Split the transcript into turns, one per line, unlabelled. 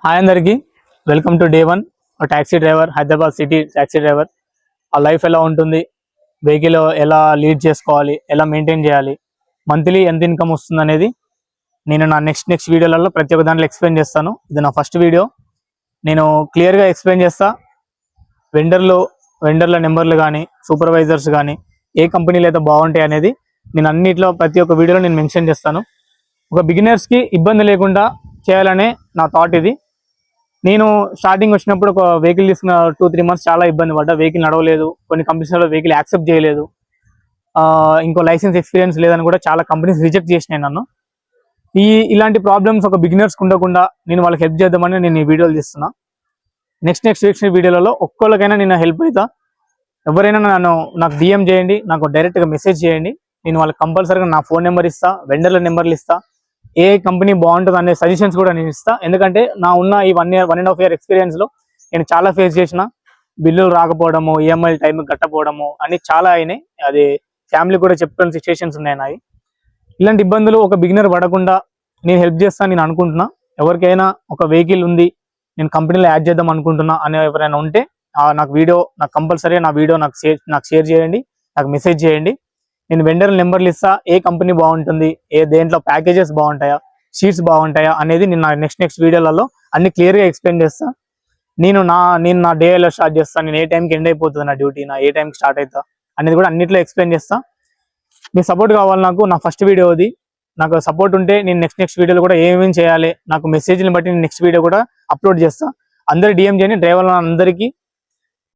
Hi అందరికి welcome to day 1 taxi driver Hyderabad city taxi driver ఆ life ఎలా ఉంటుంది, వెహికల్ ఎలా లీడ్ చేసుకోవాలి, ఎలా మెయింటైన్ చేయాలి, మంత్లీ ఎంత ఇన్కమ్ వస్తుంది అనేది నేను నా నెక్స్ట్ వీడియోలలో ప్రతి ఒక్క దాంట్లో ఎక్స్ప్లెయిన్ చేస్తాను. ఇది నా ఫస్ట్ వీడియో. నేను క్లియర్గా ఎక్స్ప్లెయిన్ చేస్తా. వెండర్ల నెంబర్లు కానీ సూపర్వైజర్స్ కానీ ఏ కంపెనీలు అయితే బాగుంటాయి అనేది నేను అన్నిట్లో ప్రతి ఒక్క వీడియోలో నేను మెన్షన్ చేస్తాను. ఒక బిగినర్స్కి ఇబ్బంది లేకుండా చేయాలనే నా థాట్ ఇది. నేను స్టార్టింగ్ వచ్చినప్పుడు ఒక వెహికల్ తీసుకున్న 2-3 months చాలా ఇబ్బంది పడ్డా. వెహికల్ నడవలేదు, కొన్ని కంపెనీస్లో వెహికల్ యాక్సెప్ట్ చేయలేదు, ఇంకో లైసెన్స్ ఎక్స్పీరియన్స్ లేదని కూడా చాలా కంపెనీస్ రిజెక్ట్ చేసినాయి నన్ను. ఇలాంటి ప్రాబ్లమ్స్ ఒక బిగినర్స్కి ఉండకుండా నేను వాళ్ళకి హెల్ప్ చేద్దామని నేను ఈ వీడియోలు తీస్తున్నా. నెక్స్ట్ వీడియోలలో ఒక్కొక్కరికైనా నేను హెల్ప్ అవుతా. ఎవరైనా నాకు DM చేయండి, నాకు డైరెక్ట్గా మెసేజ్ చేయండి. నేను వాళ్ళకి కంపల్సరీగా నా ఫోన్ నెంబర్ ఇస్తా, వెండర్ల నెంబర్లు ఇస్తా, ఏ కంపెనీ బాగుంటుంది అనే సజెషన్స్ కూడా నేను ఇస్తా. ఎందుకంటే నా ఉన్న ఈ 1.5 year ఎక్స్పీరియన్స్లో నేను చాలా ఫేస్ చేసిన. బిల్లులు రాకపోవడము, EMI టైం కట్టపోవడము అన్ని చాలా అయినాయి. అది ఫ్యామిలీ కూడా చెప్పుకునే సిచ్యువేషన్స్ ఉన్నాయి నాయి. ఇలాంటి ఇబ్బందులు ఒక బిగినర్ పడకుండా నేను హెల్ప్ చేస్తాను నేను అనుకుంటున్నా. ఎవరికైనా ఒక వెహికల్ ఉంది, నేను కంపెనీలో యాడ్ చేద్దాం అనుకుంటున్నా అనే ఎవరైనా ఉంటే నాకు కంపల్సరీ నా వీడియో నాకు షేర్ చేయండి, నాకు మెసేజ్ చేయండి. నేను వెండర్ నెంబర్లు ఇస్తా, ఏ కంపెనీ బాగుంటుంది, దేంట్లో ప్యాకేజెస్ బాగుంటాయా, షీట్స్ బాగుంటాయా అనేది నేను నెక్స్ట్ వీడియోలలో అన్ని క్లియర్గా ఎక్స్ప్లెయిన్ చేస్తా. నేను నా డే ఎలా స్టార్ట్ చేస్తాను, నేను ఏ టైంకి ఎండ్ అయిపోతుంది నా డ్యూటీ, నా ఏ టైంకి స్టార్ట్ అవుతా అనేది కూడా అన్నిట్లో ఎక్స్ప్లెయిన్ చేస్తా. మీ సపోర్ట్ కావాలి నా ఫస్ట్ వీడియో అది. నాకు సపోర్ట్ ఉంటే నేను నెక్స్ట్ వీడియోలో కూడా ఏమేమి చేయాలి, నాకు మెసేజ్ని బట్టి నేను నెక్స్ట్ వీడియో కూడా అప్లోడ్ చేస్తా. అందరు DM చేయండి, డ్రైవర్ల అందరికీ